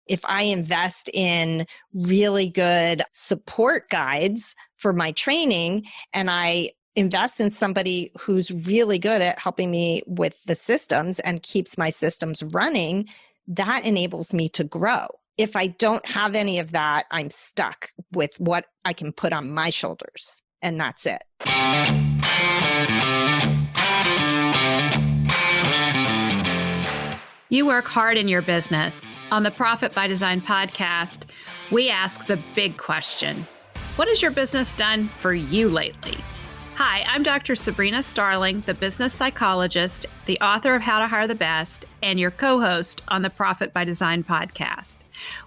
if I invest in really good support guides for my training and I invest in somebody who's really good at helping me with the systems and keeps my systems running, that enables me to grow. If I don't have any of that, I'm stuck with what I can put on my shoulders, and that's it. You work hard in your business. On the Profit by Design podcast, we ask the big question: what has your business done for you lately? Hi, I'm Dr. Sabrina Starling, the business psychologist, the author of How to Hire the Best, and your co-host on the Profit by Design podcast.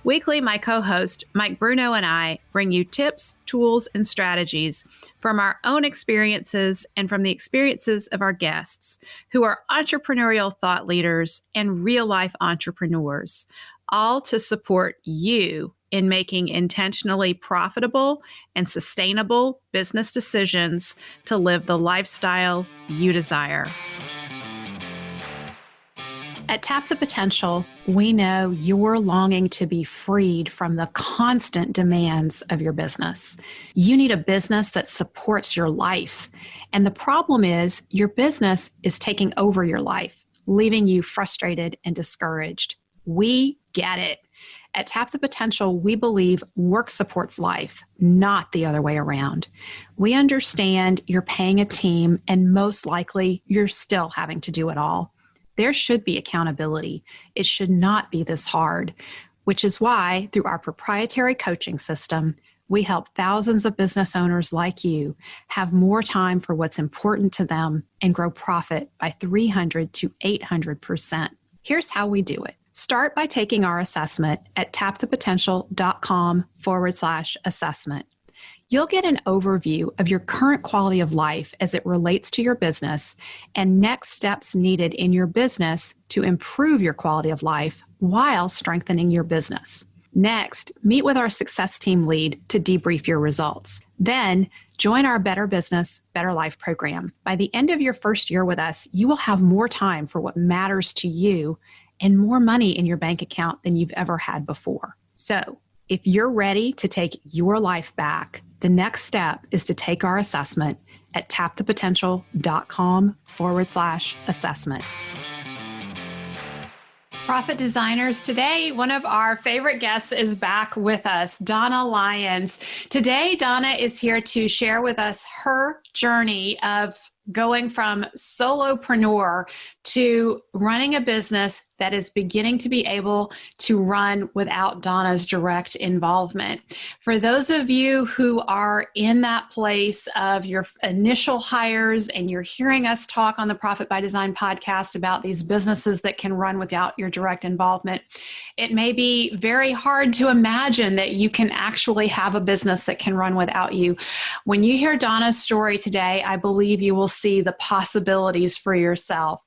Weekly, my co-host, Mike Bruno, and I bring you tips, tools, and strategies from our own experiences and from the experiences of our guests, who are entrepreneurial thought leaders and real-life entrepreneurs, all to support you in making intentionally profitable and sustainable business decisions to live the lifestyle you desire. At Tap the Potential, we know you're longing to be freed from the constant demands of your business. You need a business that supports your life. And the problem is your business is taking over your life, leaving you frustrated and discouraged. We get it. At Tap the Potential, we believe work supports life, not the other way around. We understand you're paying a team, and most likely you're still having to do it all. There should be accountability. It should not be this hard, which is why, through our proprietary coaching system, we help thousands of business owners like you have more time for what's important to them and grow profit by 300 to 800%. Here's how we do it. Start by taking our assessment at tapthepotential.com/assessment. You'll get an overview of your current quality of life as it relates to your business and next steps needed in your business to improve your quality of life while strengthening your business. Next, meet with our success team lead to debrief your results. Then, join our Better Business, Better Life program. By the end of your first year with us, you will have more time for what matters to you and more money in your bank account than you've ever had before. So, if you're ready to take your life back, the next step is to take our assessment at tapthepotential.com/assessment. Profit Designers, today, one of our favorite guests is back with us, Donna Leyens. Today, Donna is here to share with us her journey of going from solopreneur to running a business that is beginning to be able to run without Donna's direct involvement. For those of you who are in that place of your initial hires and you're hearing us talk on the Profit by Design podcast about these businesses that can run without your direct involvement, it may be very hard to imagine that you can actually have a business that can run without you. When you hear Donna's story today, I believe you will see the possibilities for yourself.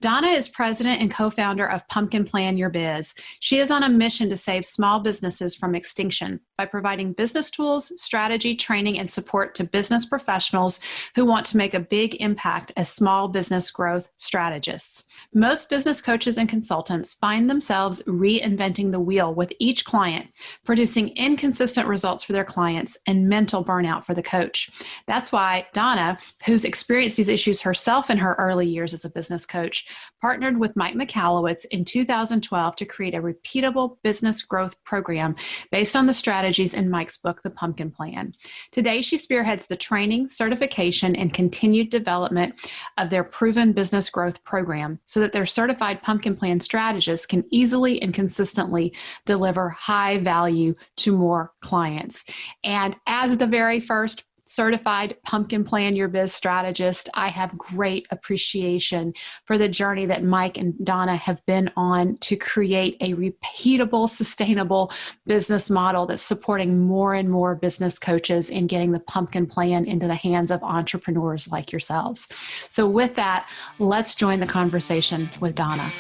Donna is president and co-founder of Pumpkin Plan Your Biz. She is on a mission to save small businesses from extinction by providing business tools, strategy, training, and support to business professionals who want to make a big impact as small business growth strategists. Most business coaches and consultants find themselves reinventing the wheel with each client, producing inconsistent results for their clients and mental burnout for the coach. That's why Donna, who's experienced these issues herself in her early years as a business coach, partnered with Mike Michalowicz in 2012 to create a repeatable business growth program based on the strategies in Mike's book, The Pumpkin Plan. Today, she spearheads the training, certification, and continued development of their proven business growth program so that their certified Pumpkin Plan strategists can easily and consistently deliver high value to more clients. And as the very first certified Pumpkin Plan Your Biz strategist, I have great appreciation for the journey that Mike and Donna have been on to create a repeatable, sustainable business model that's supporting more and more business coaches in getting the Pumpkin Plan into the hands of entrepreneurs like yourselves. So with that, let's join the conversation with Donna.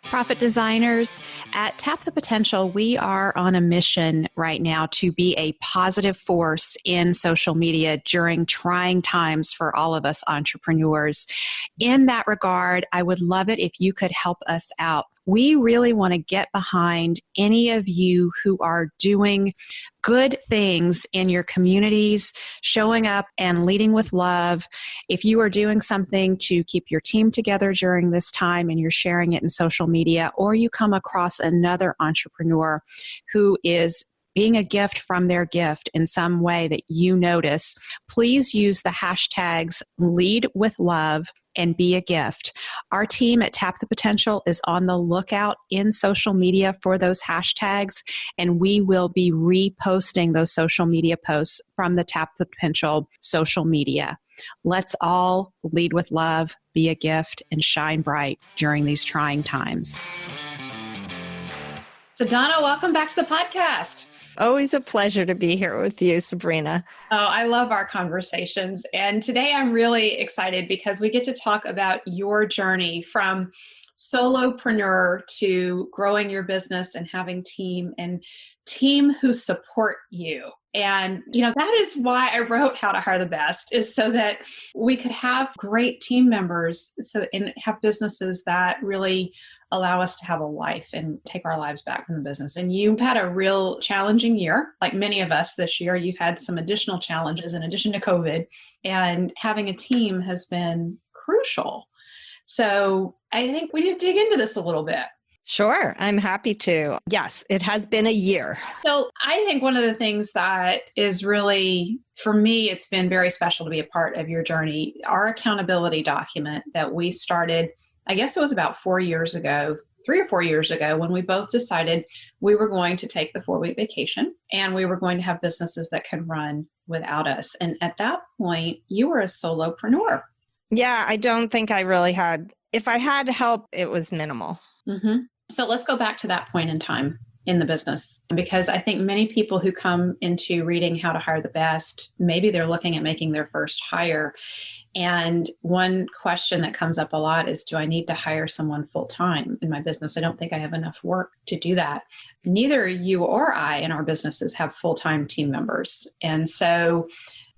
Profit Designers, at Tap the Potential, we are on a mission right now to be a positive force in social media during trying times for all of us entrepreneurs. In that regard, I would love it if you could help us out we really want to get behind any of you who are doing good things in your communities, showing up and leading with love. If you are doing something to keep your team together during this time and you're sharing it in social media, or you come across another entrepreneur who is being a gift from their gift in some way that you notice, please use the hashtags lead with love and be a gift. Our team at Tap the Potential is on the lookout in social media for those hashtags, and we will be reposting those social media posts from the Tap the Potential social media. Let's all lead with love, be a gift, and shine bright during these trying times. So Donna, welcome back to the podcast. Always a pleasure to be here with you, Sabrina. Oh, I love our conversations. And today I'm really excited because we get to talk about your journey from solopreneur to growing your business and having team who support you. And, that is why I wrote How to Hire the Best, is so that we could have great team members and have businesses that really allow us to have a life and take our lives back from the business. And you've had a real challenging year, like many of us this year. You've had some additional challenges in addition to COVID, and having a team has been crucial. So I think we need to dig into this a little bit. Sure, I'm happy to. Yes, it has been a year. So I think one of the things that is really, for me, it's been very special to be a part of your journey. Our accountability document that we started, I guess it was about 4 years ago, 3 or 4 years ago, when we both decided we were going to take the 4-week vacation and we were going to have businesses that could run without us. And at that point, you were a solopreneur. Yeah, I don't think I really had, if I had help, it was minimal. Mm-hmm. So let's go back to that point in time in the business, because I think many people who come into reading How to Hire the Best, maybe they're looking at making their first hire. And one question that comes up a lot is, do I need to hire someone full-time in my business? I don't think I have enough work to do that. Neither you or I in our businesses have full-time team members. And so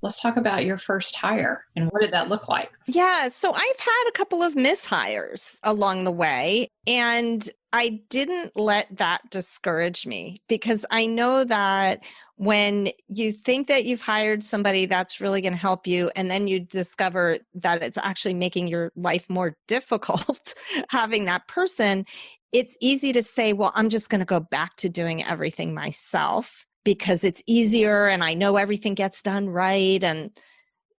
let's talk about your first hire and what did that look like? Yeah, so I've had a couple of mishires along the way, and I didn't let that discourage me, because I know that when you think that you've hired somebody that's really going to help you, and then you discover that it's actually making your life more difficult having that person, it's easy to say, well, I'm just going to go back to doing everything myself because it's easier and I know everything gets done right. And,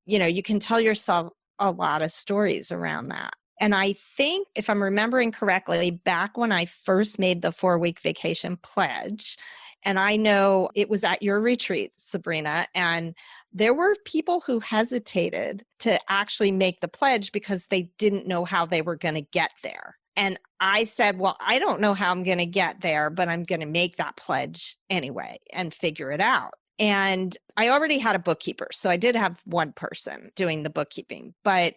you can tell yourself a lot of stories around that. And I think, if I'm remembering correctly, back when I first made the 4-week vacation pledge, and I know it was at your retreat, Sabrina, and there were people who hesitated to actually make the pledge because they didn't know how they were going to get there. And I said, well, I don't know how I'm going to get there, but I'm going to make that pledge anyway and figure it out. And I already had a bookkeeper, so I did have one person doing the bookkeeping, but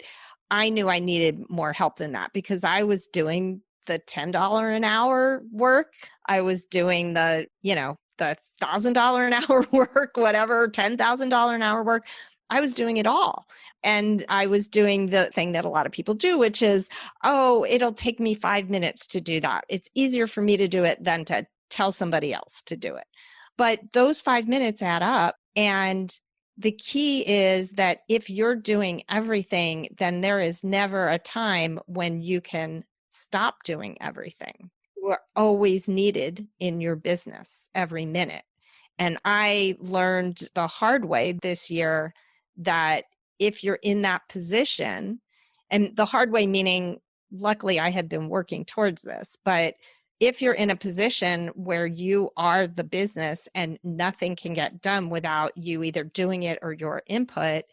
I knew I needed more help than that because I was doing the $10 an hour work. I was doing the $1,000 an hour work, whatever, $10,000 an hour work. I was doing it all. And I was doing the thing that a lot of people do, which is, oh, it'll take me 5 minutes to do that. It's easier for me to do it than to tell somebody else to do it. But those 5 minutes add up. And the key is that if you're doing everything, then there is never a time when you can stop doing everything. You're always needed in your business every minute. And I learned the hard way this year that if you're in that position, and the hard way meaning, luckily I had been working towards this, but if you're in a position where you are the business and nothing can get done without you either doing it or your input,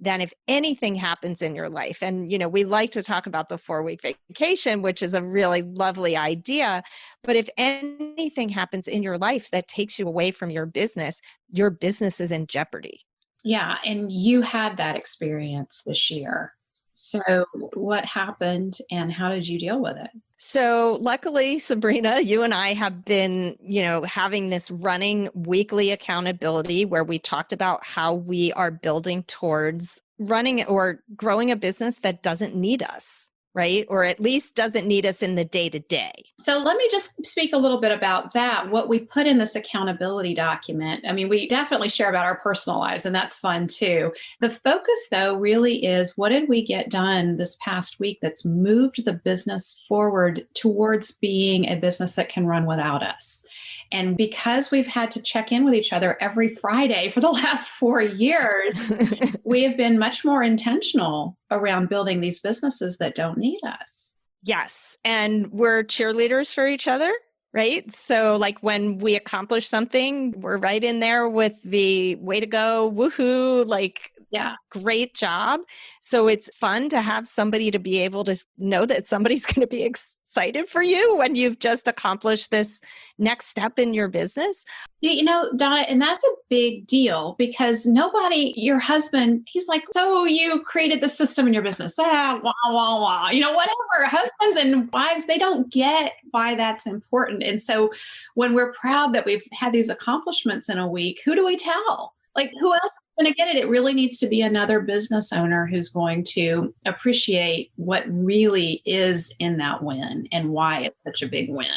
then if anything happens in your life, and we like to talk about the 4-week vacation, which is a really lovely idea, but if anything happens in your life that takes you away from your business is in jeopardy. Yeah, and you had that experience this year. So what happened and how did you deal with it? So luckily, Sabrina, you and I have been, having this running weekly accountability where we talked about how we are building towards running or growing a business that doesn't need us. right? Or at least doesn't need us in the day to day. So let me just speak a little bit about that. What we put in this accountability document. I mean, we definitely share about our personal lives, and that's fun too. The focus, though, really is what did we get done this past week that's moved the business forward towards being a business that can run without us? And because we've had to check in with each other every Friday for the last 4 years, we have been much more intentional around building these businesses that don't need us. Yes. And we're cheerleaders for each other, right? So like when we accomplish something, we're right in there with the way to go, woohoo, like, yeah, great job. So it's fun to have somebody to be able to know that somebody's going to be excited for you when you've just accomplished this next step in your business. You know, Donna, and that's a big deal because nobody, your husband, he's like, so you created the system in your business. Wah, wah, wah. You know, whatever. Husbands and wives, they don't get why that's important. And so when we're proud that we've had these accomplishments in a week, who do we tell? Like, who else is going to get it? It really needs to be another business owner who's going to appreciate what really is in that win and why it's such a big win.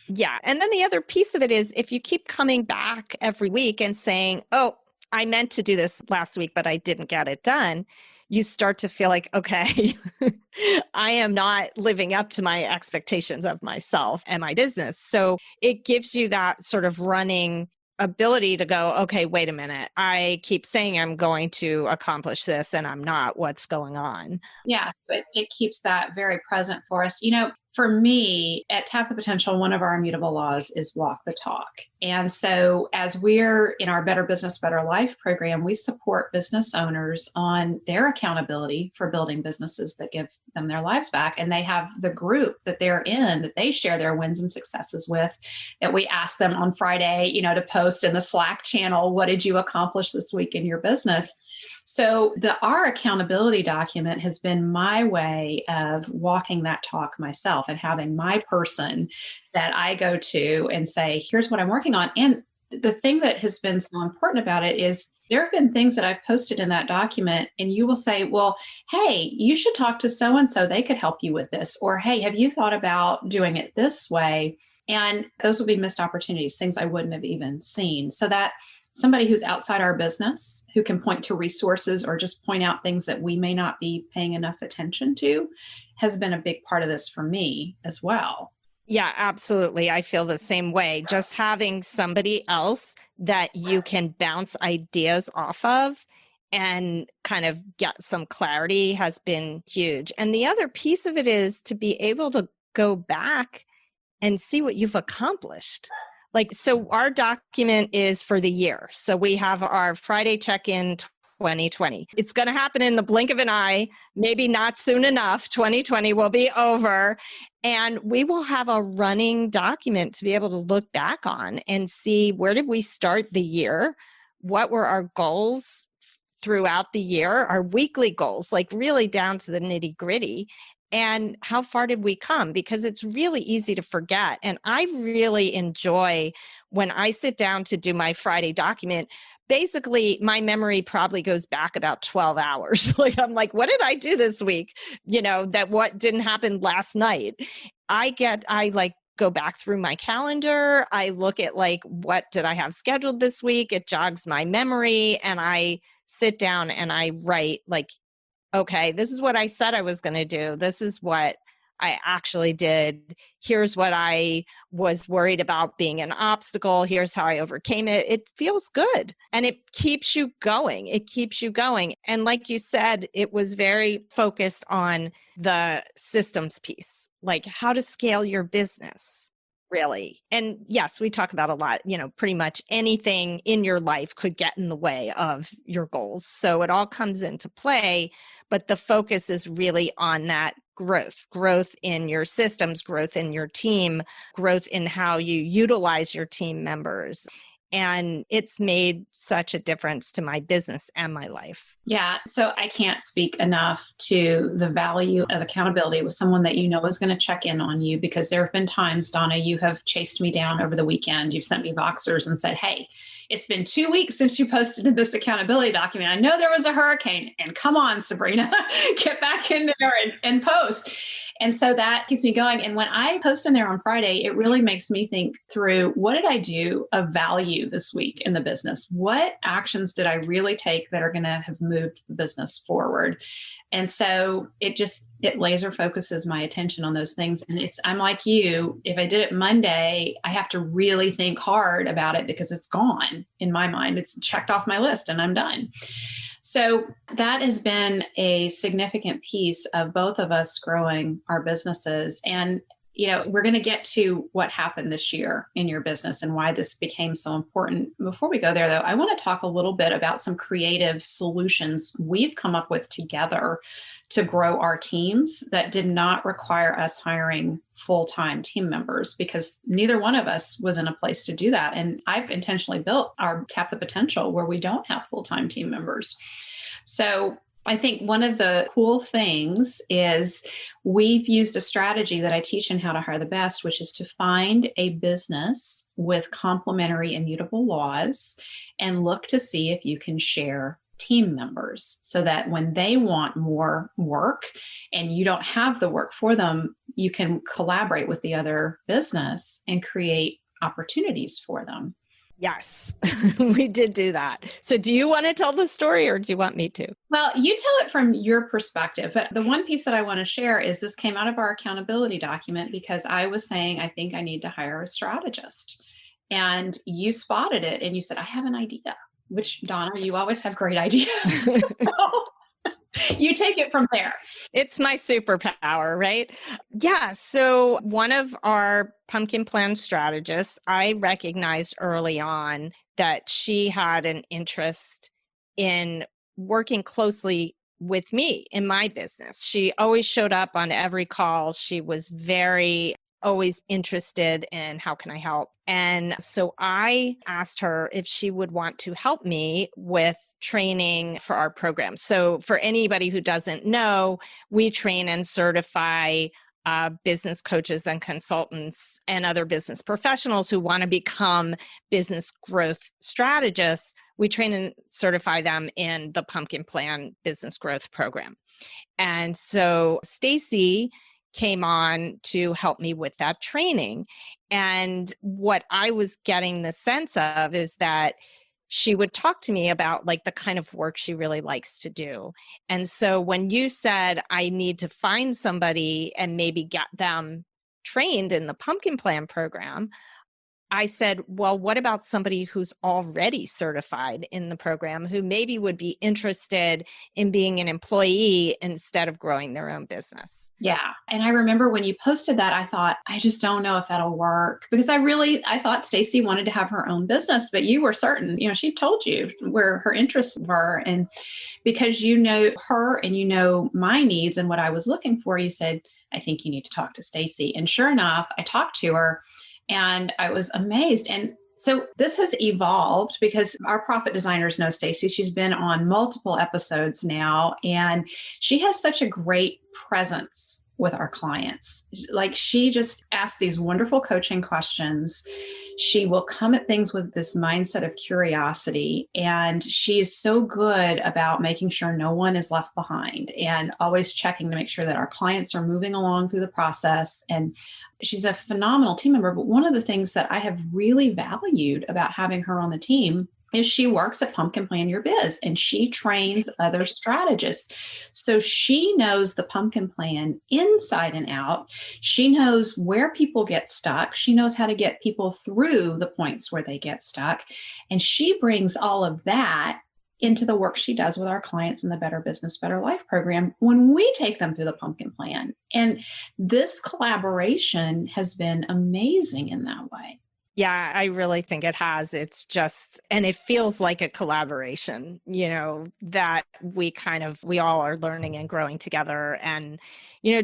Yeah. And then the other piece of it is if you keep coming back every week and saying, oh, I meant to do this last week, but I didn't get it done, you start to feel like, okay, I am not living up to my expectations of myself and my business. So it gives you that sort of running ability to go, okay, wait a minute. I keep saying I'm going to accomplish this and I'm not. What's going on? Yeah, but it keeps that very present for us. You know, for me at Tap the Potential, one of our immutable laws is walk the talk. And so as we're in our Better Business, Better Life program, we support business owners on their accountability for building businesses that give them their lives back. And they have the group that they're in that they share their wins and successes with, that we ask them on Friday, you know, to post in the Slack channel, what did you accomplish this week in your business? So our accountability document has been my way of walking that talk myself and having my person that I go to and say, here's what I'm working on. And the thing that has been so important about it is there have been things that I've posted in that document and you will say, well, hey, you should talk to so-and-so. They could help you with this. Or, hey, have you thought about doing it this way? And those will be missed opportunities, things I wouldn't have even seen. So that somebody who's outside our business who can point to resources or just point out things that we may not be paying enough attention to has been a big part of this for me as well. Yeah, absolutely. I feel the same way. Just having somebody else that you can bounce ideas off of and kind of get some clarity has been huge. And the other piece of it is to be able to go back and see what you've accomplished. Like, so our document is for the year. So we have our Friday check-in 2020. It's going to happen in the blink of an eye, maybe not soon enough. 2020 will be over. And we will have a running document to be able to look back on and see where did we start the year? What were our goals throughout the year? Our weekly goals, like really down to the nitty gritty. And how far did we come? Because it's really easy to forget. And I really enjoy when I sit down to do my Friday document. Basically, my memory probably goes back about 12 hours. Like, I'm like, what did I do this week? You know, that what didn't happen last night. I like go back through my calendar. I look at like, what did I have scheduled this week? It jogs my memory. And I sit down and I write like, okay, this is what I said I was going to do. This is what I actually did. Here's what I was worried about being an obstacle. Here's how I overcame it. It feels good and it keeps you going. It keeps you going. And like you said, it was very focused on the systems piece, like how to scale your business. Really. And yes, we talk about a lot, you know, pretty much anything in your life could get in the way of your goals. So it all comes into play, but the focus is really on that growth in your systems, growth in your team, growth in how you utilize your team members. And it's made such a difference to my business and my life. Yeah. So I can't speak enough to the value of accountability with someone that you know is going to check in on you, because there have been times, Donna, you have chased me down over the weekend. You've sent me Voxers and said, hey, it's been 2 weeks since you posted this accountability document. I know there was a hurricane, and come on, Sabrina, get back in there and post. And so that keeps me going. And when I post in there on Friday, it really makes me think through, what did I do of value this week in the business? What actions did I really take that are going to have moved the business forward? And so it laser focuses my attention on those things. And I'm like you, if I did it Monday, I have to really think hard about it because it's gone in my mind. It's checked off my list and I'm done. So that has been a significant piece of both of us growing our businesses. And we're going to get to what happened this year in your business and why this became so important. Before we go there, though, I want to talk a little bit about some creative solutions we've come up with together to grow our teams that did not require us hiring full-time team members, because neither one of us was in a place to do that. And I've intentionally built our Tap the Potential where we don't have full-time team members. So I think one of the cool things is we've used a strategy that I teach in How to Hire the Best, which is to find a business with complementary immutable laws and look to see if you can share team members so that when they want more work and you don't have the work for them, you can collaborate with the other business and create opportunities for them. Yes, we did do that. So do you want to tell the story or do you want me to? Well, you tell it from your perspective. But the one piece that I want to share is this came out of our accountability document because I was saying, I think I need to hire a strategist. And you spotted it and you said, I have an idea, which, Donna, you always have great ideas. You take it from there. It's my superpower, right? Yeah. So one of our pumpkin plan strategists, I recognized early on that she had an interest in working closely with me in my business. She always showed up on every call. She was very always interested in how can I help. And so I asked her if she would want to help me with training for our program. So for anybody who doesn't know, we train and certify business coaches and consultants and other business professionals who want to become business growth strategists. We train and certify them in the Pumpkin Plan Business Growth Program. And so Stacy came on to help me with that training. And what I was getting the sense of is that she would talk to me about like the kind of work she really likes to do. And so when you said, I need to find somebody and maybe get them trained in the Pumpkin Plan program, I said, well, what about somebody who's already certified in the program who maybe would be interested in being an employee instead of growing their own business? Yeah. And I remember when you posted that, I thought, I just don't know if that'll work, because I thought Stacy wanted to have her own business, but you were certain, she told you where her interests were. And because you know her and you know my needs and what I was looking for, you said, I think you need to talk to Stacy. And sure enough, I talked to her. And I was amazed. And so this has evolved because our profit designers know Stacy. She's been on multiple episodes now, and she has such a great presence with our clients. Like, she just asks these wonderful coaching questions. She will come at things with this mindset of curiosity, and she is so good about making sure no one is left behind and always checking to make sure that our clients are moving along through the process. And she's a phenomenal team member. But one of the things that I have really valued about having her on the team is she works at Pumpkin Plan Your Biz, and she trains other strategists. So she knows the Pumpkin Plan inside and out. She knows where people get stuck. She knows how to get people through the points where they get stuck. And she brings all of that into the work she does with our clients in the Better Business, Better Life program when we take them through the Pumpkin Plan. And this collaboration has been amazing in that way. Yeah, I really think it has. It's just, and it feels like a collaboration, that we all are learning and growing together. And,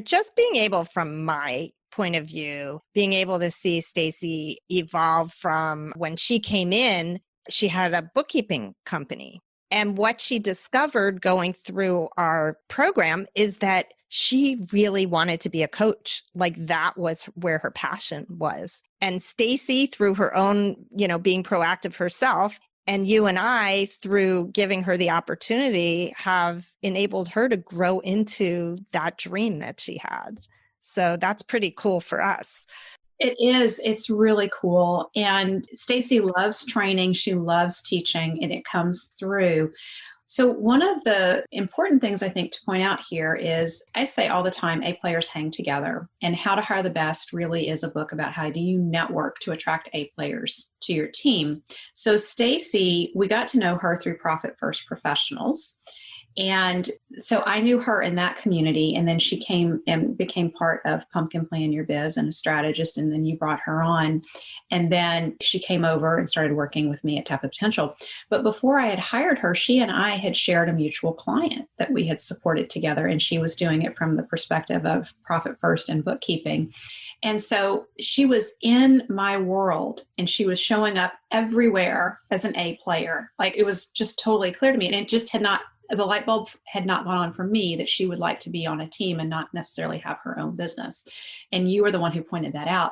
just being able from my point of view, being able to see Stacy evolve from when she came in, she had a bookkeeping company. And what she discovered going through our program is that she really wanted to be a coach. Like that was where her passion was. And Stacy, through her own, being proactive herself, and you and I, through giving her the opportunity, have enabled her to grow into that dream that she had. So that's pretty cool for us. It is. It's really cool. And Stacy loves training. She loves teaching, and it comes through. So one of the important things I think to point out here is, I say all the time, A players hang together, and How to Hire the Best really is a book about how do you network to attract A players to your team. So Stacy, we got to know her through Profit First Professionals. And so I knew her in that community, and then she came and became part of Pumpkin Plan Your Biz and a strategist, and then you brought her on. And then she came over and started working with me at Tap the Potential. But before I had hired her, she and I had shared a mutual client that we had supported together, and she was doing it from the perspective of Profit First and bookkeeping. And so she was in my world, and she was showing up everywhere as an A player. Like, it was just totally clear to me, and it just the light bulb had not gone on for me that she would like to be on a team and not necessarily have her own business. And you were the one who pointed that out.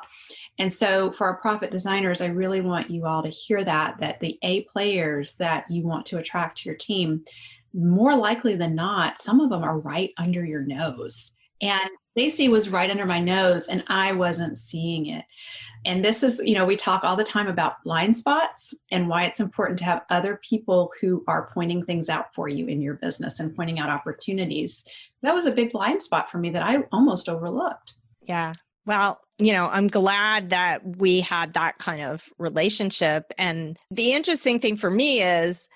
And so for our profit designers, I really want you all to hear that the A players that you want to attract to your team, more likely than not, some of them are right under your nose. And Stacy was right under my nose, and I wasn't seeing it. And this is, we talk all the time about blind spots and why it's important to have other people who are pointing things out for you in your business and pointing out opportunities. That was a big blind spot for me that I almost overlooked. Yeah. Well, I'm glad that we had that kind of relationship. And the interesting thing for me is,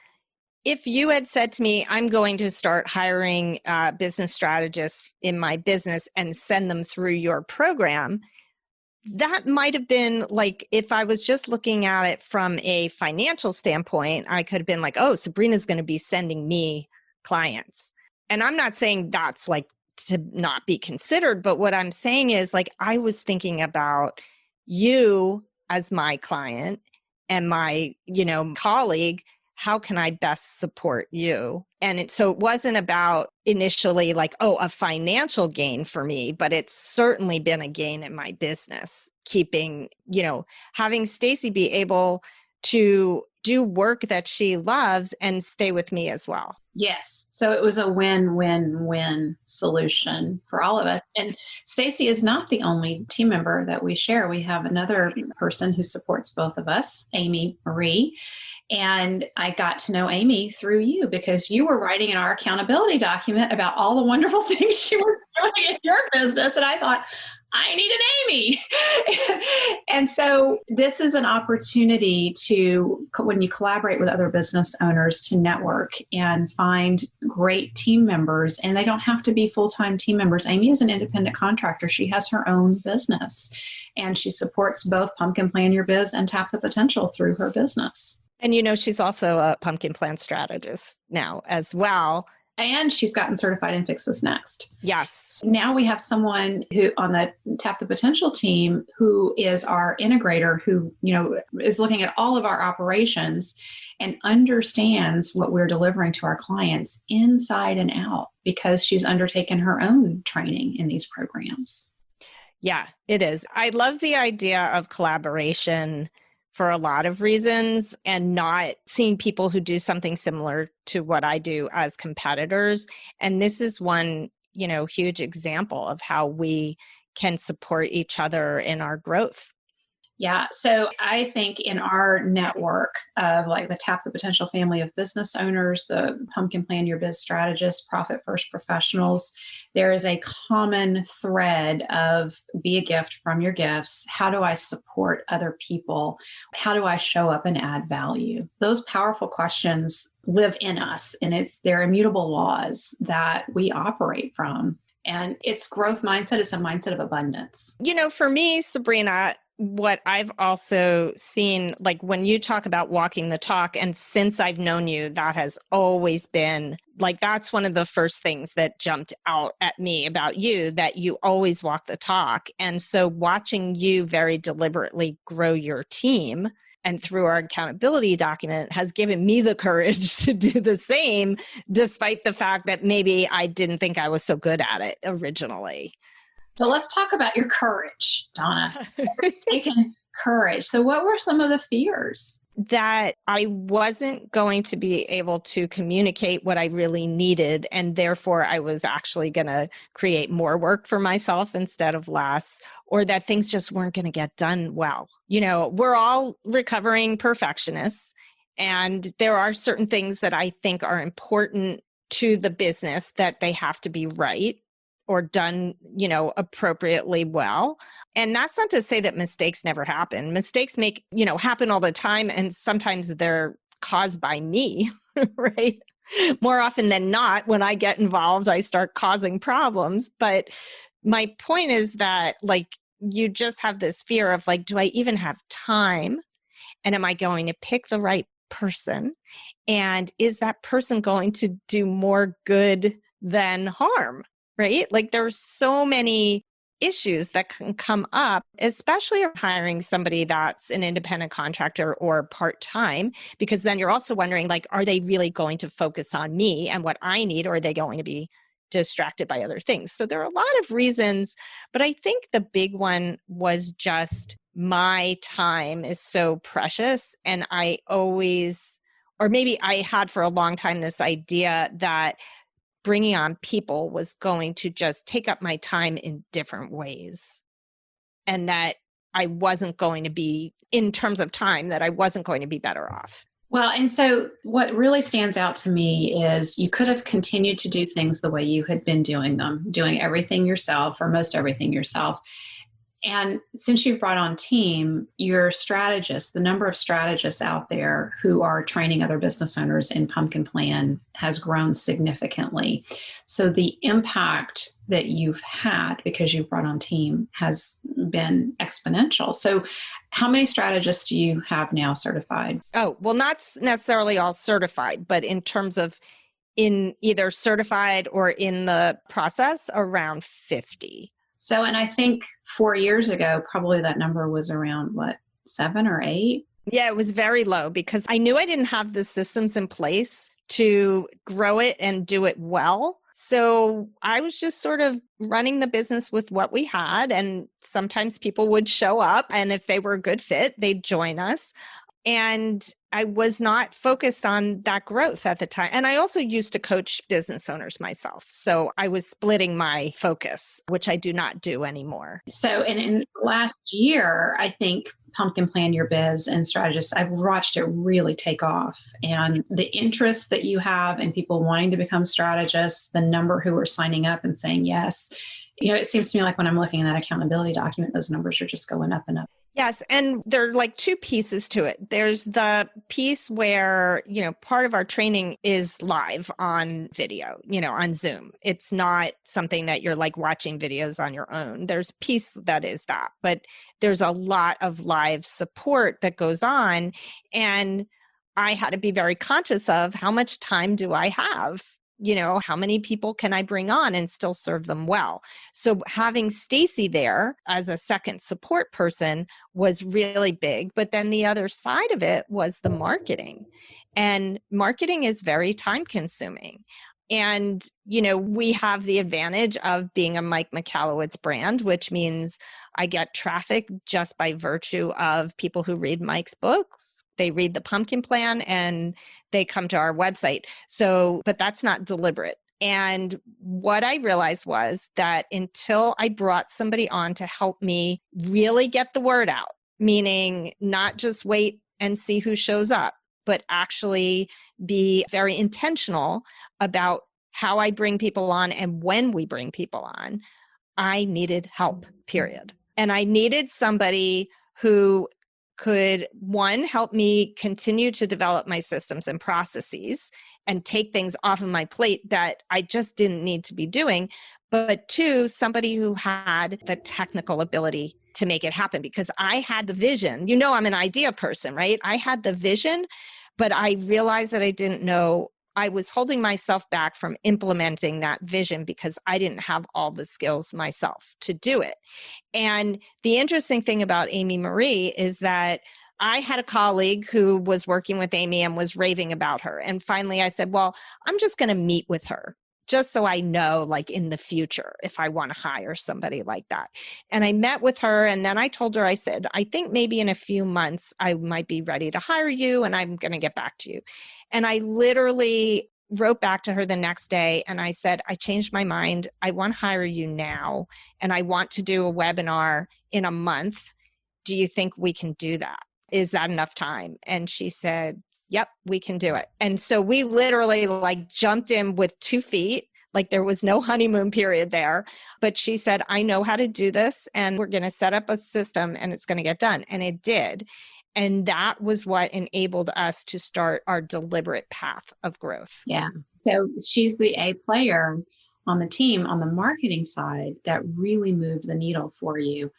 if you had said to me, I'm going to start hiring business strategists in my business and send them through your program, that might have been like, if I was just looking at it from a financial standpoint, I could have been like, oh, Sabrina's going to be sending me clients. And I'm not saying that's like to not be considered, but what I'm saying is, like, I was thinking about you as my client and my, colleague. How can I best support you? And so it wasn't about initially like, oh, a financial gain for me, but it's certainly been a gain in my business, keeping, having Stacy be able to do work that she loves and stay with me as well. Yes. So it was a win-win-win solution for all of us. And Stacy is not the only team member that we share. We have another person who supports both of us, Amy Marie. And I got to know Amy through you, because you were writing in our accountability document about all the wonderful things she was doing in your business. And I thought, I need an Amy. And so this is an opportunity to, when you collaborate with other business owners, to network and find great team members. And they don't have to be full-time team members. Amy is an independent contractor. She has her own business, and she supports both Pumpkin Plan Your Biz and Tap the Potential through her business. And she's also a pumpkin plan strategist now as well. And she's gotten certified in Fix This Next. Yes. Now we have someone who on the Tap the Potential team who is our integrator, who, is looking at all of our operations and understands what we're delivering to our clients inside and out, because she's undertaken her own training in these programs. Yeah, it is. I love the idea of collaboration for a lot of reasons, and not seeing people who do something similar to what I do as competitors. And this is one, huge example of how we can support each other in our growth. Yeah. So I think in our network of like the Tap the Potential family of business owners, the Pumpkin Plan Your Biz strategists, Profit First Professionals, there is a common thread of be a gift from your gifts. How do I support other people? How do I show up and add value? Those powerful questions live in us, and they're immutable laws that we operate from. And its growth mindset is a mindset of abundance. For me, Sabrina, what I've also seen, like when you talk about walking the talk, and since I've known you, that has always been like, that's one of the first things that jumped out at me about you, that you always walk the talk. And so watching you very deliberately grow your team and through our accountability document has given me the courage to do the same, despite the fact that maybe I didn't think I was so good at it originally. So let's talk about your courage, Donna. Taking courage. So what were some of the fears? That I wasn't going to be able to communicate what I really needed. And therefore, I was actually going to create more work for myself instead of less, or that things just weren't going to get done well. We're all recovering perfectionists. And there are certain things that I think are important to the business that they have to be right or done, appropriately well. And that's not to say that mistakes never happen. Mistakes happen all the time. And sometimes they're caused by me, right? More often than not, when I get involved, I start causing problems. But my point is that you just have this fear of do I even have time? And am I going to pick the right person? And is that person going to do more good than harm? Right? There's so many issues that can come up, especially hiring somebody that's an independent contractor or part-time, because then you're also wondering, are they really going to focus on me and what I need, or are they going to be distracted by other things? So there are a lot of reasons, but I think the big one was just my time is so precious. And I always, or maybe I had for a long time, this idea that bringing on people was going to just take up my time in different ways. And that I wasn't going to be, in terms of time, that I wasn't going to be better off. Well, and so what really stands out to me is you could have continued to do things the way you had been doing them, doing everything yourself or most everything yourself. And since you've brought on team, your strategists, the number of strategists out there who are training other business owners in Pumpkin Plan has grown significantly. So the impact that you've had because you've brought on team has been exponential. So how many strategists do you have now certified? Oh, well, not necessarily all certified, but in terms of in either certified or in the process, around 50. So, and I think 4 years ago, probably that number was around 7 or 8? Yeah, it was very low because I knew I didn't have the systems in place to grow it and do it well. So I was just sort of running the business with what we had. And sometimes people would show up, and if they were a good fit, they'd join us. And I was not focused on that growth at the time. And I also used to coach business owners myself. So I was splitting my focus, which I do not do anymore. So, and in the last year, I think Pumpkin Plan Your Biz and Strategists, I've watched it really take off. And the interest that you have in people wanting to become strategists, the number who are signing up and saying yes, it seems to me like when I'm looking at that accountability document, those numbers are just going up and up. Yes. And there are two pieces to it. There's the piece where, part of our training is live on video, on Zoom. It's not something that you're watching videos on your own. There's a piece that is that, but there's a lot of live support that goes on. And I had to be very conscious of how much time do I have? How many people can I bring on and still serve them well? So having Stacy there as a second support person was really big. But then the other side of it was the marketing. And marketing is very time consuming. And, we have the advantage of being a Mike Michalowicz brand, which means I get traffic just by virtue of people who read Mike's books. They read the Pumpkin Plan and they come to our website. So, but that's not deliberate. And what I realized was that until I brought somebody on to help me really get the word out, meaning not just wait and see who shows up, but actually be very intentional about how I bring people on and when we bring people on, I needed help, period. And I needed somebody who could, one, help me continue to develop my systems and processes and take things off of my plate that I just didn't need to be doing. But two, somebody who had the technical ability to make it happen, because I had the vision. You know, I'm an idea person, right? I had the vision, but I realized that I didn't know. I was holding myself back from implementing that vision because I didn't have all the skills myself to do it. And the interesting thing about Amy Marie is that I had a colleague who was working with Amy and was raving about her. And finally I said, well, I'm just going to meet with her just so I know, like in the future, if I want to hire somebody like that. And I met with her, and then I told her, I said, I think maybe in a few months I might be ready to hire you, and I'm going to get back to you. And I literally wrote back to her the next day and I said, I changed my mind. I want to hire you now, and I want to do a webinar in a month. Do you think we can do that? Is that enough time? And she said, yep, we can do it. And so we literally like jumped in with 2 feet. Like there was no honeymoon period there. But she said, I know how to do this, and we're going to set up a system and it's going to get done. And it did. And that was what enabled us to start our deliberate path of growth. Yeah. So she's the A player on the team on the marketing side that really moved the needle for you.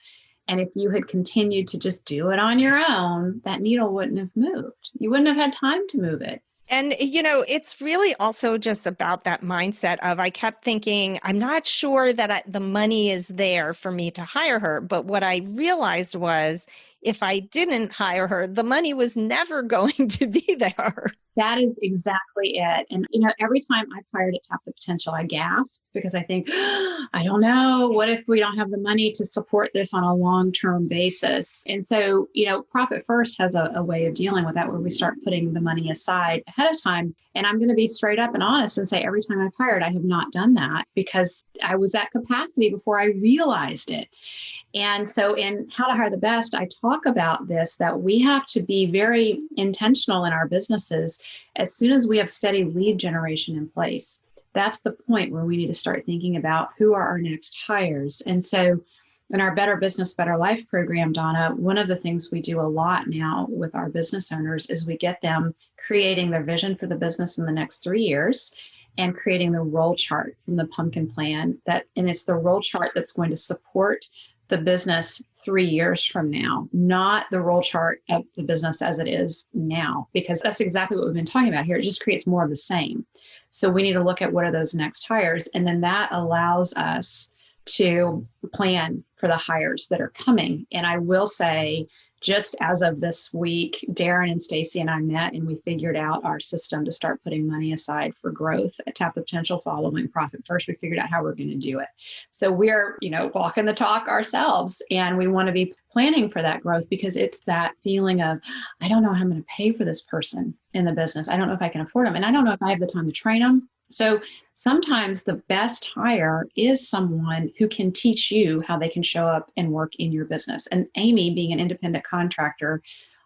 And if you had continued to just do it on your own, that needle wouldn't have moved. You wouldn't have had time to move it. And, you know, it's really also just about that mindset of, I kept thinking, I'm not sure that the money is there for me to hire her. But what I realized was, if I didn't hire her, the money was never going to be there. That is exactly it. And, you know, every time I've hired at Tap the Potential, I gasp because I think, I don't know, what if we don't have the money to support this on a long-term basis? And so, you know, Profit First has a way of dealing with that, where we start putting the money aside ahead of time. And I'm going to be straight up and honest and say, every time I've hired, I have not done that because I was at capacity before I realized it. And so in How to Hire the Best, I talk about this, that we have to be very intentional in our businesses. As soon as we have steady lead generation in place, that's the point where we need to start thinking about who are our next hires. And so in our Better Business, Better Life program, Donna, one of the things we do a lot now with our business owners is we get them creating their vision for the business in the next 3 years and creating the role chart from the pumpkin plan. And it's the role chart that's going to support the business 3 years from now, not the role chart of the business as it is now, because that's exactly what we've been talking about here. It just creates more of the same. So we need to look at what are those next hires. And then that allows us to plan for the hires that are coming. And I will say, just as of this week, Darren and Stacy and I met and we figured out our system to start putting money aside for growth at Tap the Potential following Profit First. We figured out how we're going to do it. So we're, you know, walking the talk ourselves, and we want to be planning for that growth, because it's that feeling of, I don't know how I'm going to pay for this person in the business. I don't know if I can afford them, and I don't know if I have the time to train them. So sometimes the best hire is someone who can teach you how they can show up and work in your business. And Amy, being an independent contractor,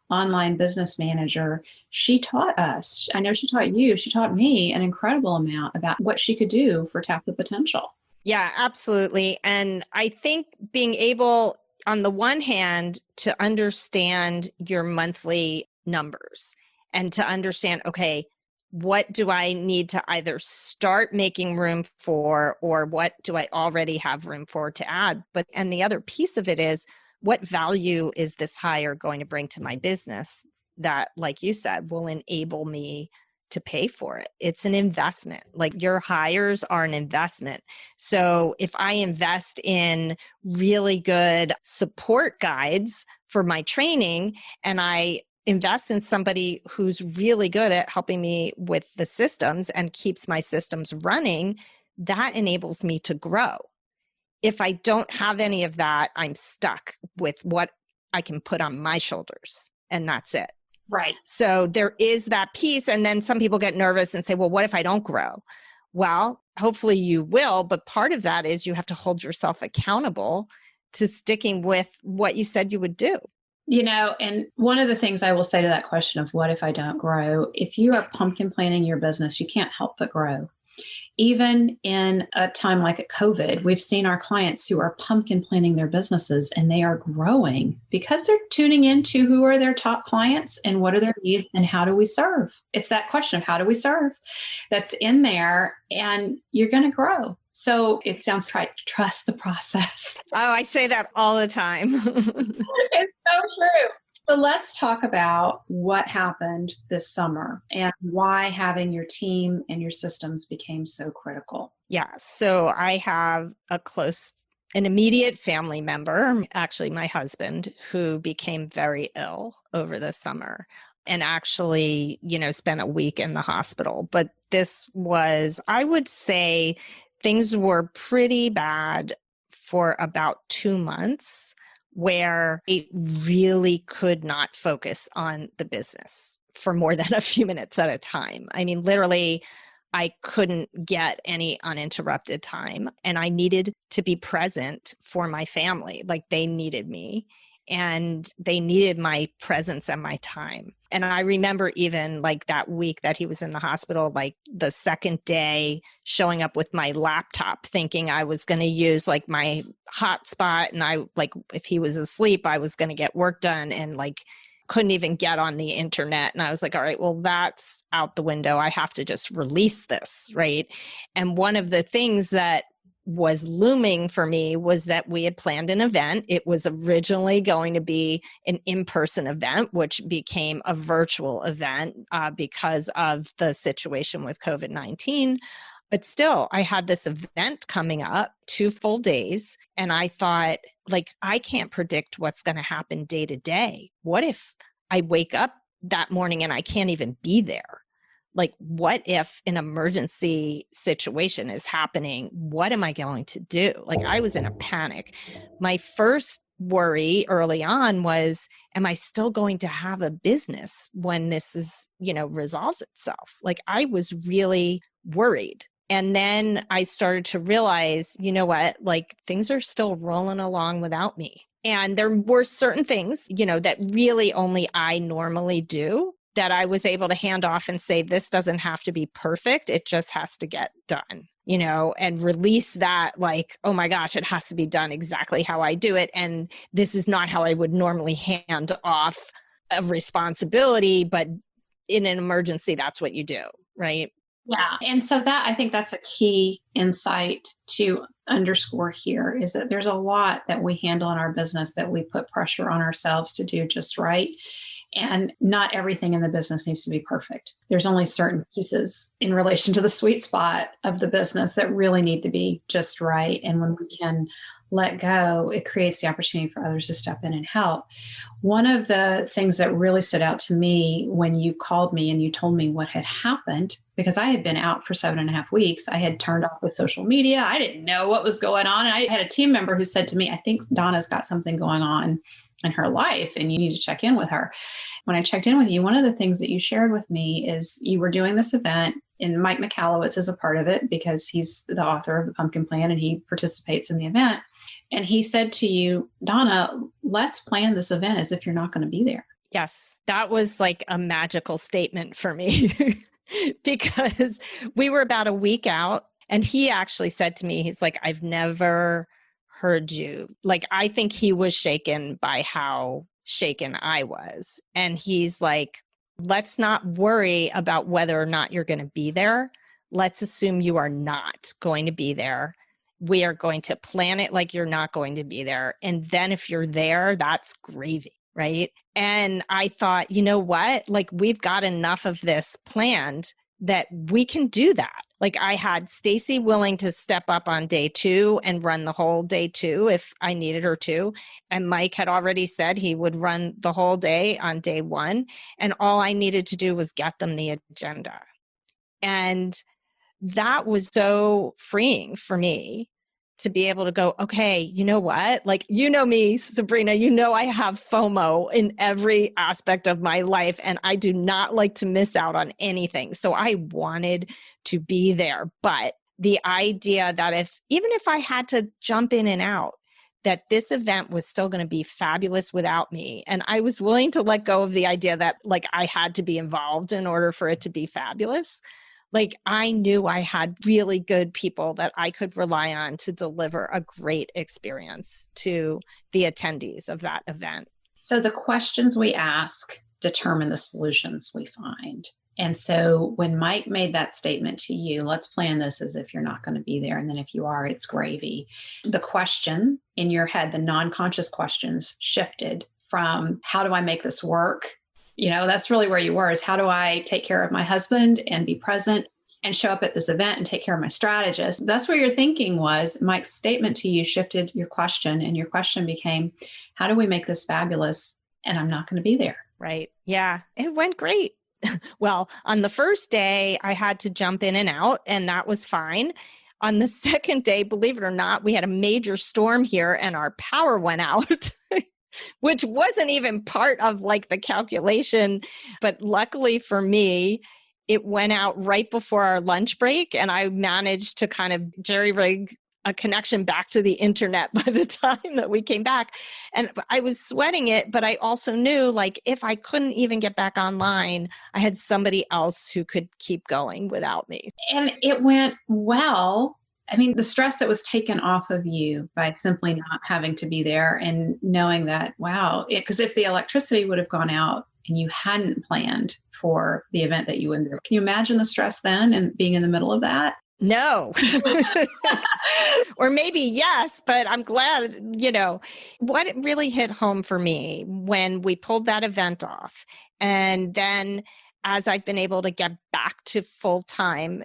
online business manager, she taught us, I know she taught you, she taught me an incredible amount about what she could do for Tap the Potential. Yeah, absolutely. And I think being able, on the one hand, to understand your monthly numbers and to understand, okay, what do I need to either start making room for, or what do I already have room for to add? And the other piece of it is, what value is this hire going to bring to my business that, like you said, will enable me to pay for it? It's an investment. Like, your hires are an investment. So if I invest in really good support guides for my training, and I invest in somebody who's really good at helping me with the systems and keeps my systems running, that enables me to grow. If I don't have any of that, I'm stuck with what I can put on my shoulders, and that's it. Right. So there is that piece. And then some people get nervous and say, well, what if I don't grow? Well, hopefully you will. But part of that is you have to hold yourself accountable to sticking with what you said you would do. You know, and one of the things I will say to that question of what if I don't grow, if you are pumpkin planning your business, you can't help but grow. Even in a time like a COVID, we've seen our clients who are pumpkin planning their businesses and they are growing because they're tuning into who are their top clients and what are their needs and how do we serve? It's that question of how do we serve that's in there, and you're going to grow. So it sounds right. Trust the process. Oh, I say that all the time. It's so true. So let's talk about what happened this summer and why having your team and your systems became so critical. Yeah. So I have an immediate family member, actually my husband, who became very ill over the summer and actually, spent a week in the hospital. But this was, I would say, things were pretty bad for about 2 months, where it really could not focus on the business for more than a few minutes at a time. I mean, literally, I couldn't get any uninterrupted time, and I needed to be present for my family. Like, they needed me and they needed my presence and my time. And I remember even like that week that he was in the hospital, like the second day, showing up with my laptop thinking I was going to use like my hotspot, and I, like, if he was asleep, I was going to get work done, and like couldn't even get on the internet. And I was like, all right, well, that's out the window. I have to just release this, right? And one of the things that was looming for me was that we had planned an event. It was originally going to be an in-person event, which became a virtual event because of the situation with COVID-19. But still, I had this event coming up, 2 full days. And I thought, like, I can't predict what's going to happen day to day. What if I wake up that morning and I can't even be there? Like, what if an emergency situation is happening? What am I going to do? Like, I was in a panic. My first worry early on was, am I still going to have a business when this is, resolves itself? Like, I was really worried. And then I started to realize, you know what, like, things are still rolling along without me. And there were certain things, that really only I normally do, that I was able to hand off and say, this doesn't have to be perfect. It just has to get done, and release that, like, oh my gosh, it has to be done exactly how I do it. And this is not how I would normally hand off a responsibility, but in an emergency, that's what you do, right? Yeah. And so I think that's a key insight to underscore here, is that there's a lot that we handle in our business that we put pressure on ourselves to do just right. And not everything in the business needs to be perfect. There's only certain pieces in relation to the sweet spot of the business that really need to be just right. And when we can let go, it creates the opportunity for others to step in and help. One of the things that really stood out to me when you called me and you told me what had happened, because I had been out for 7.5 weeks, I had turned off with social media. I didn't know what was going on. And I had a team member who said to me, I think Donna's got something going on in her life and you need to check in with her. When I checked in with you, one of the things that you shared with me is you were doing this event, and Mike Michalowicz is a part of it because he's the author of the Pumpkin Plan and he participates in the event. And he said to you, Donna, let's plan this event as if you're not going to be there. Yes, that was like a magical statement for me because we were about a week out, and he actually said to me, he's like, I've never heard you. Like, I think he was shaken by how shaken I was. And he's like, let's not worry about whether or not you're going to be there. Let's assume you are not going to be there. We are going to plan it like you're not going to be there. And then if you're there, that's gravy, right? And I thought, you know what? Like, we've got enough of this planned that we can do that. Like, I had Stacy willing to step up on day 2 and run the whole day 2 if I needed her to. And Mike had already said he would run the whole day on day 1. And all I needed to do was get them the agenda. And that was so freeing for me to be able to go, okay, you know what? Like, you know me, Sabrina, I have FOMO in every aspect of my life, and I do not like to miss out on anything. So I wanted to be there. But the idea that even if I had to jump in and out, that this event was still going to be fabulous without me. And I was willing to let go of the idea that, like, I had to be involved in order for it to be fabulous. Like I knew I had really good people that I could rely on to deliver a great experience to the attendees of that event. So the questions we ask determine the solutions we find. And so when Mike made that statement to you, let's plan this as if you're not going to be there. And then if you are, it's gravy. The question in your head, the non-conscious questions shifted from how do I make this work? You know, that's really where you were, is how do I take care of my husband and be present and show up at this event and take care of my strategist? That's where your thinking was. Mike's statement to you shifted your question, and your question became, how do we make this fabulous? And I'm not going to be there. Right. Yeah. It went great. Well, on the first day, I had to jump in and out, and that was fine. On the second day, believe it or not, we had a major storm here and our power went out, which wasn't even part of like the calculation. But luckily for me, it went out right before our lunch break, and I managed to kind of jerry-rig a connection back to the internet by the time that we came back. And I was sweating it, but I also knew like if I couldn't even get back online, I had somebody else who could keep going without me. And it went well. I mean, the stress that was taken off of you by simply not having to be there and knowing that, wow, because if the electricity would have gone out and you hadn't planned for the event that you went there, can you imagine the stress then and being in the middle of that? No. Or maybe yes, but I'm glad, what really hit home for me when we pulled that event off. And then as I've been able to get back to full time,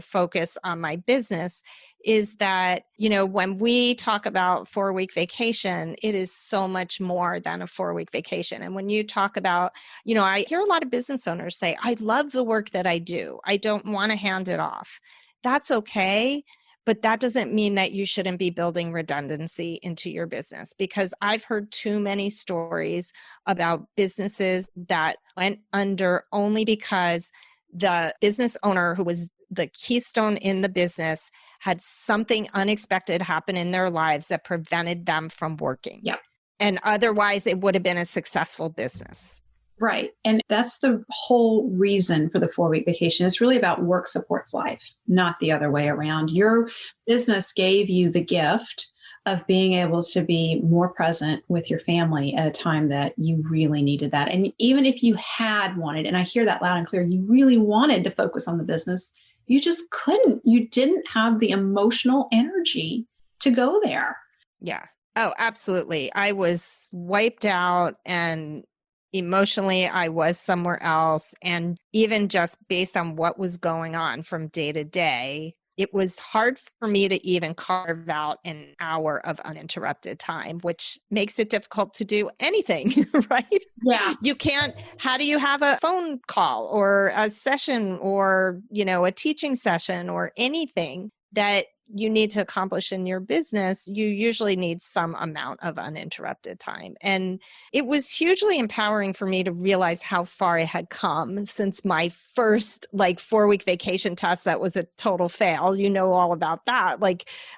focus on my business is that, when we talk about 4-week vacation, it is so much more than a 4-week vacation. And when you talk about, I hear a lot of business owners say, I love the work that I do. I don't want to hand it off. That's okay. But that doesn't mean that you shouldn't be building redundancy into your business, because I've heard too many stories about businesses that went under only because the business owner, who was the keystone in the business, had something unexpected happen in their lives that prevented them from working. Yep. And otherwise it would have been a successful business. Right. And that's the whole reason for the 4-week vacation. It's really about work supports life, not the other way around. Your business gave you the gift of being able to be more present with your family at a time that you really needed that. And even if you had wanted, and I hear that loud and clear, you really wanted to focus on the business, you just couldn't. You didn't have the emotional energy to go there. Yeah. Oh, absolutely. I was wiped out, and emotionally, I was somewhere else. And even just based on what was going on from day to day, it was hard for me to even carve out an hour of uninterrupted time, which makes it difficult to do anything, right? Yeah. You can't, how do you have a phone call or a session or, a teaching session or anything that you need to accomplish in your business? You usually need some amount of uninterrupted time. And it was hugely empowering for me to realize how far I had come since my first 4-week vacation test that was a total fail. You know all about that.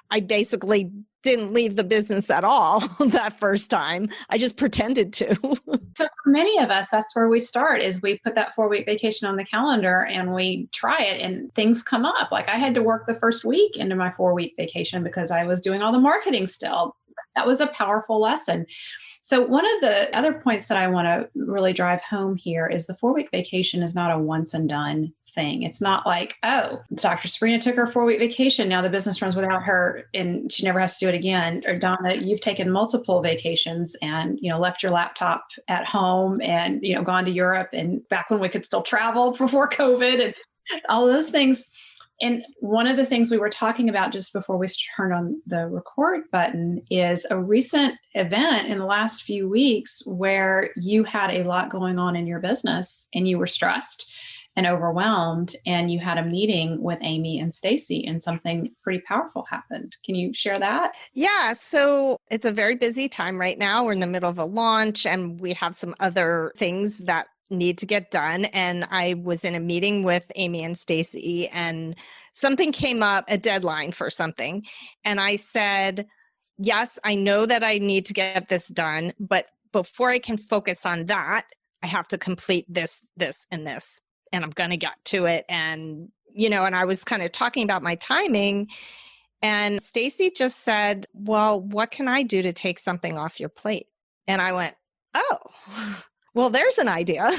I basically didn't leave the business at all that first time. I just pretended to. So for many of us, that's where we start, is we put that 4-week vacation on the calendar and we try it and things come up. Like I had to work the first week into my 4-week vacation because I was doing all the marketing still. That was a powerful lesson. So one of the other points that I want to really drive home here is the 4-week vacation is not a once and done thing. It's not like, oh, Dr. Sabrina took her 4-week vacation. Now the business runs without her and she never has to do it again. Or Donna, you've taken multiple vacations and, left your laptop at home and, gone to Europe and back when we could still travel before COVID and all those things. And one of the things we were talking about just before we turned on the record button is a recent event in the last few weeks where you had a lot going on in your business and you were stressed and overwhelmed, and you had a meeting with Amy and Stacy and something pretty powerful happened. Can you share that? Yeah. So it's a very busy time right now. We're in the middle of a launch and we have some other things that need to get done. And I was in a meeting with Amy and Stacy, and something came up, a deadline for something. And I said, yes, I know that I need to get this done, but before I can focus on that, I have to complete this, and this, and I'm going to get to it. And, and I was kind of talking about my timing, and Stacy just said, well, what can I do to take something off your plate? And I went, oh, well, there's an idea.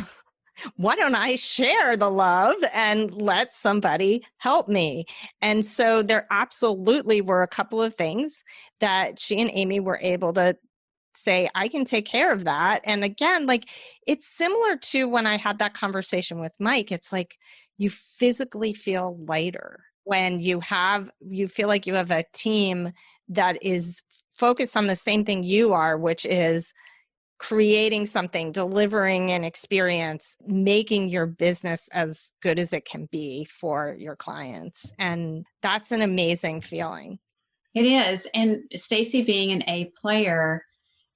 Why don't I share the love and let somebody help me? And so there absolutely were a couple of things that she and Amy were able to say, I can take care of that. And again, like, it's similar to when I had that conversation with Mike. It's like you physically feel lighter when you feel like you have a team that is focused on the same thing you are, which is creating something, delivering an experience, making your business as good as it can be for your clients. And that's an amazing feeling. It is. And Stacy, being an A player,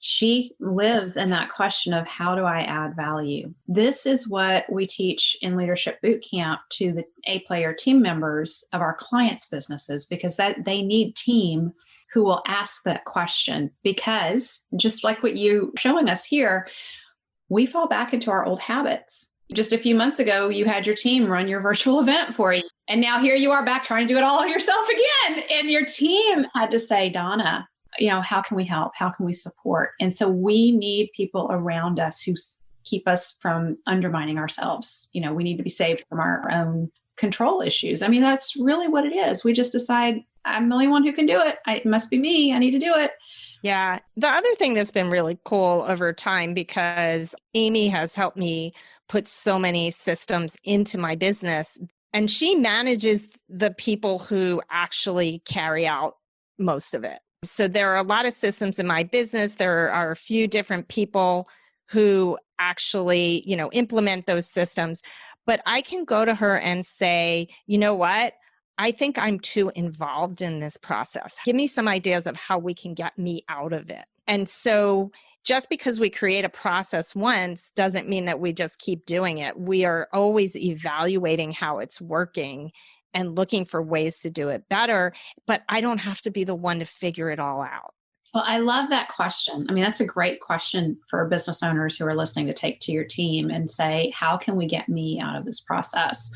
she lives in that question of, how do I add value? This is what we teach in Leadership Bootcamp to the A player team members of our clients' businesses, because that they need team who will ask that question. Because just like what you showing us here, we fall back into our old habits. Just a few months ago, you had your team run your virtual event for you. And now here you are back trying to do it all yourself again. And your team had to say, Donna, how can we help? How can we support? And so we need people around us who keep us from undermining ourselves. We need to be saved from our own control issues. I mean, that's really what it is. We just decide, I'm the only one who can do it. It must be me. I need to do it. Yeah. The other thing that's been really cool over time, because Amy has helped me put so many systems into my business, and she manages the people who actually carry out most of it. So there are a lot of systems in my business. There are a few different people who actually, implement those systems. But I can go to her and say, you know what? I think I'm too involved in this process. Give me some ideas of how we can get me out of it. And so just because we create a process once doesn't mean that we just keep doing it. We are always evaluating how it's working and looking for ways to do it better. But I don't have to be the one to figure it all out. Well, I love that question. I mean, that's a great question for business owners who are listening to take to your team and say, how can we get me out of this process?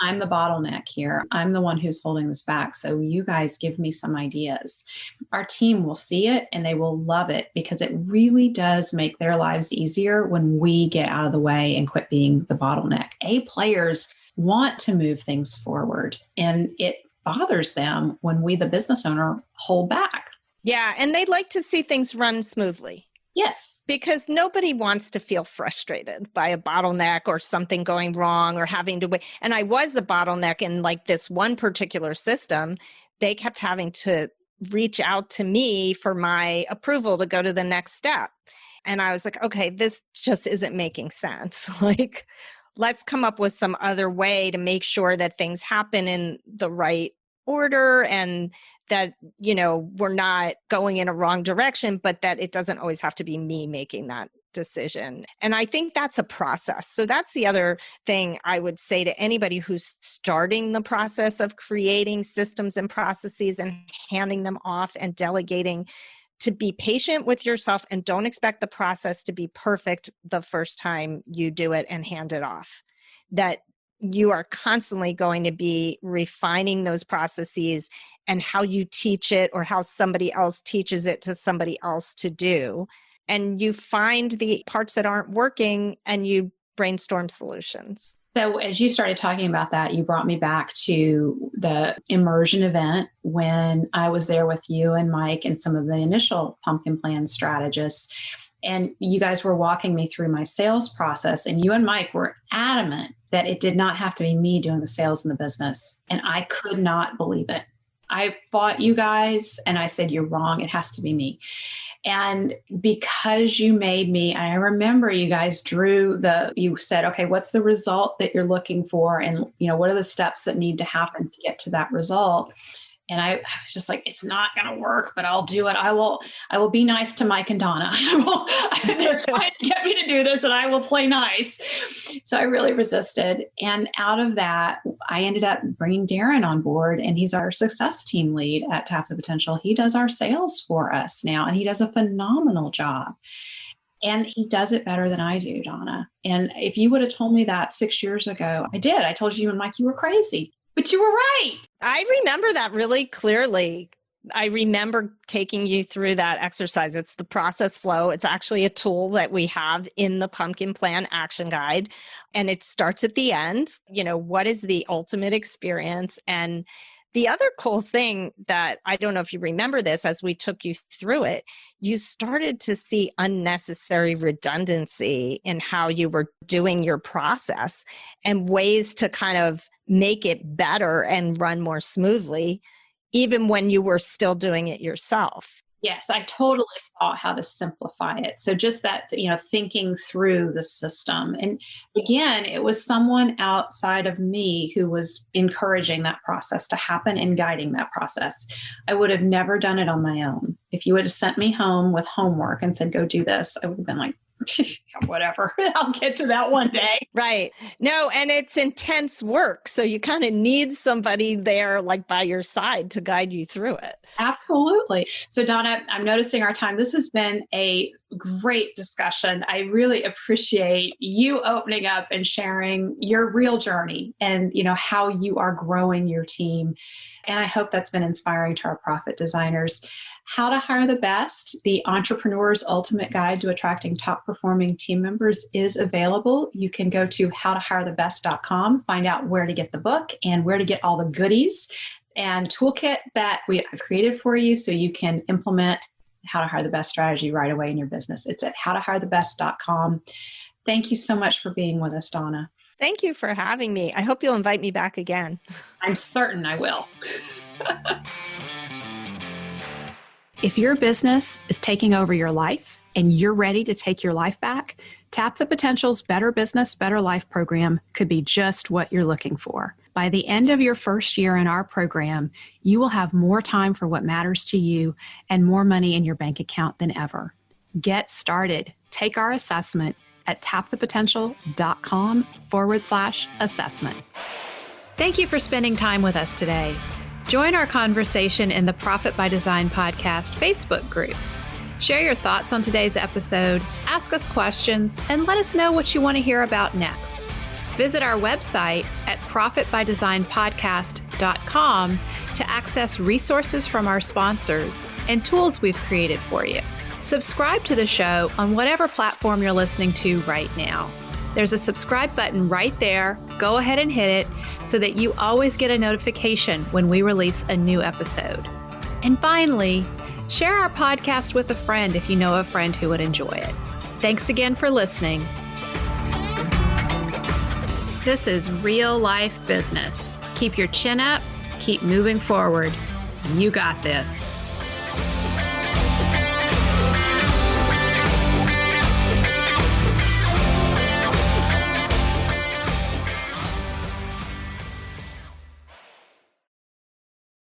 I'm the bottleneck here. I'm the one who's holding this back. So you guys give me some ideas. Our team will see it and they will love it, because it really does make their lives easier when we get out of the way and quit being the bottleneck. A players want to move things forward, and it bothers them when we, the business owner, hold back. Yeah. And they'd like to see things run smoothly. Yes. Because nobody wants to feel frustrated by a bottleneck or something going wrong or having to wait. And I was a bottleneck in like this one particular system. They kept having to reach out to me for my approval to go to the next step. And I was like, okay, this just isn't making sense. Like, let's come up with some other way to make sure that things happen in the right order, and that, we're not going in a wrong direction, but that it doesn't always have to be me making that decision. And I think that's a process. So that's the other thing I would say to anybody who's starting the process of creating systems and processes and handing them off and delegating, to be patient with yourself and don't expect the process to be perfect the first time you do it and hand it off. That you are constantly going to be refining those processes and how you teach it, or how somebody else teaches it to somebody else to do. And you find the parts that aren't working and you brainstorm solutions. So as you started talking about that, you brought me back to the immersion event when I was there with you and Mike and some of the initial pumpkin plan strategists. And you guys were walking me through my sales process, and you and Mike were adamant that it did not have to be me doing the sales in the business. And I could not believe it. I fought you guys and I said, you're wrong. It has to be me. And because you made me, I remember you guys you said, okay, what's the result that you're looking for? And, what are the steps that need to happen to get to that result? And I was just like, it's not going to work, but I'll do it. I will be nice to Mike and Donna. They're trying to get me to do this, and I will play nice. So I really resisted. And out of that, I ended up bringing Darren on board, and he's our success team lead at Taps of Potential. He does our sales for us now, and he does a phenomenal job. And he does it better than I do, Donna. And if you would have told me that 6 years ago, I did. I told you and Mike, you were crazy. But you were right. I remember that really clearly. I remember taking you through that exercise. It's the process flow. It's actually a tool that we have in the Pumpkin Plan Action Guide. And it starts at the end. What is the ultimate experience? And the other cool thing that I don't know if you remember this as we took you through it, you started to see unnecessary redundancy in how you were doing your process and ways to kind of make it better and run more smoothly, even when you were still doing it yourself. Yes, I totally saw how to simplify it. So just that, thinking through the system. And again, it was someone outside of me who was encouraging that process to happen and guiding that process. I would have never done it on my own. If you would have sent me home with homework and said, go do this, I would have been like, whatever, I'll get to that one day. Right. No, and it's intense work. So you kind of need somebody there like by your side to guide you through it. Absolutely. So Donna, I'm noticing our time. This has been a great discussion. I really appreciate you opening up and sharing your real journey and, how you are growing your team. And I hope that's been inspiring to our profit designers. How to Hire the Best, the Entrepreneur's Ultimate Guide to Attracting Top Performing Team Members is available. You can go to howtohirethebest.com, find out where to get the book and where to get all the goodies and toolkit that we have created for you so you can implement How to Hire the Best strategy right away in your business. It's at howtohirethebest.com. Thank you so much for being with us, Donna. Thank you for having me. I hope you'll invite me back again. I'm certain I will. If your business is taking over your life and you're ready to take your life back, Tap the Potential's Better Business, Better Life program could be just what you're looking for. By the end of your first year in our program, you will have more time for what matters to you and more money in your bank account than ever. Get started. Take our assessment at tapthepotential.com/assessment. Thank you for spending time with us today. Join our conversation in the Profit by Design podcast Facebook group. Share your thoughts on today's episode, ask us questions, and let us know what you want to hear about next. Visit our website at profitbydesignpodcast.com to access resources from our sponsors and tools we've created for you. Subscribe to the show on whatever platform you're listening to right now. There's a subscribe button right there. Go ahead and hit it so that you always get a notification when we release a new episode. And finally, share our podcast with a friend if you know a friend who would enjoy it. Thanks again for listening. This is real life business. Keep your chin up, keep moving forward. You got this.